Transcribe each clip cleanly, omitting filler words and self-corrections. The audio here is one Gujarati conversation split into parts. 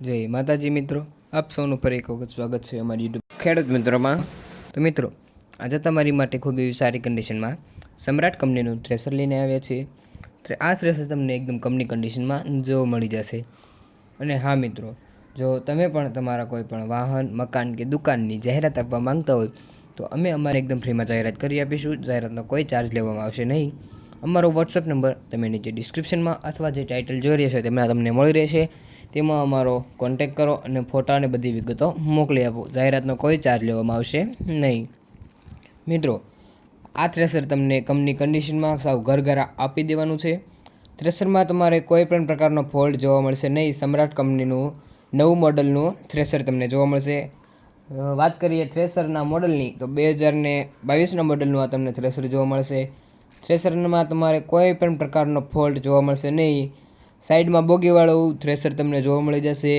જય માતાજી મિત્રો, આપ સૌનું ફરી એક વખત સ્વાગત છે અમારી યુટ્યુબ ખેડૂત મિત્રોમાં. તો મિત્રો, આજે તમારી માટે ખૂબ એવી સારી કન્ડિશનમાં સમ્રાટ કંપનીનું થ્રેશર લઈને આવ્યા છીએ. આ થ્રેશર તમને એકદમ કંપની કન્ડિશનમાં જોવા મળી જશે. અને હા મિત્રો, જો તમે પણ તમારા કોઈ પણ વાહન, મકાન કે દુકાનની જાહેરાત આપવા માંગતા હોય તો અમે અમારે એકદમ ફ્રીમાં જાહેરાત કરી આપીશું. જાહેરાતનો કોઈ ચાર્જ લેવામાં આવશે નહીં. અમારો વોટ્સઅપ નંબર તમે નીચે ડિસ્ક્રિપ્શનમાં અથવા જે ટાઇટલ જોઈ રહેશે તેમાં તમને મળી રહેશે. તેમાં અમારો કોન્ટેક કરો અને ફોટા અને બધી વિગતો મોકલી આપો. જાહેરાતનો કોઈ ચાર્જ લેવામાં આવશે નહીં. મિત્રો, આ થ્રેશર તમને કંપની કન્ડિશનમાં સાવ ઘર આપી દેવાનું છે. થ્રેશરમાં તમારે કોઈ પણ પ્રકારનો ફોલ્ટ જોવા મળશે નહીં. સમ્રાટ કંપનીનું નવું મોડલનું થ્રેશર તમને જોવા મળશે. વાત કરીએ થ્રેશરના મોડલની તો 2022ના મોડલનું આ તમને થ્રેશર જોવા મળશે. થ્રેશરમાં તમારે કોઈ પણ પ્રકારનો ફોલ્ટ જોવા મળશે નહીં. સાઈડમાં બોગીવાળું થ્રેશર તમને જોવા મળી જશે.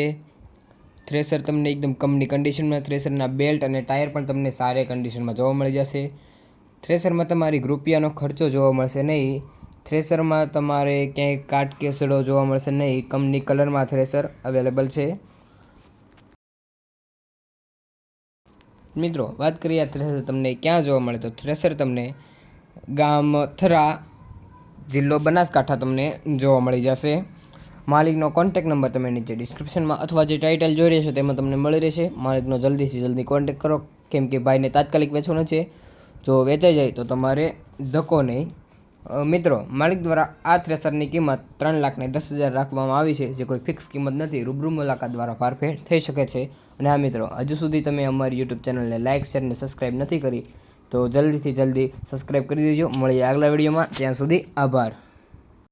થ્રેશર તમને એકદમ કંપની કન્ડિશનમાં, થ્રેશરના બેલ્ટ અને ટાયર પણ તમને સારી કન્ડિશનમાં જોવા મળી જશે. થ્રેશરમાં તમારી રૂપિયાનો ખર્ચો જોવા મળશે નહીં. થ્રેશરમાં તમારે ક્યાંય કાટ કે સડો જોવા મળશે નહીં. કંપની કલરમાં થ્રેશર અવેલેબલ છે. મિત્રો, વાત કરીએ આ થ્રેશર તમને ક્યાં જોવા મળે તો થ્રેશર તમને ગામ થરા, જિલ્લો બનાસકાંઠા તમને જોવા મળી જશે. માલિકનો કોન્ટેક નંબર તમે નીચે ડિસ્ક્રિપ્શનમાં અથવા જે ટાઇટલ જોઈ રહેશે તેમાં તમને મળી રહેશે. માલિકનો જલ્દીથી જલ્દી કોન્ટેક કરો, કેમ કે ભાઈને તાત્કાલિક વેચવાનો છે. જો વેચાઈ જાય તો તમારે ધક્કો નહીં. મિત્રો, માલિક દ્વારા આ થ્રેશરની કિંમત 3,10,000 રાખવામાં આવી છે, જે કોઈ ફિક્સ કિંમત નથી. રૂબરૂ મુલાકાત દ્વારા ફારફેર થઈ શકે છે. અને હા મિત્રો, હજુ સુધી તમે અમારી યુટ્યુબ ચેનલને લાઇક, શેર અને સબસ્ક્રાઈબ નથી કરી તો જલ્દીથી જલ્દી સબસ્ક્રાઈબ કરી દેજો. મળીએ આગલા વિડીયોમાં. ત્યાં સુધી આભાર.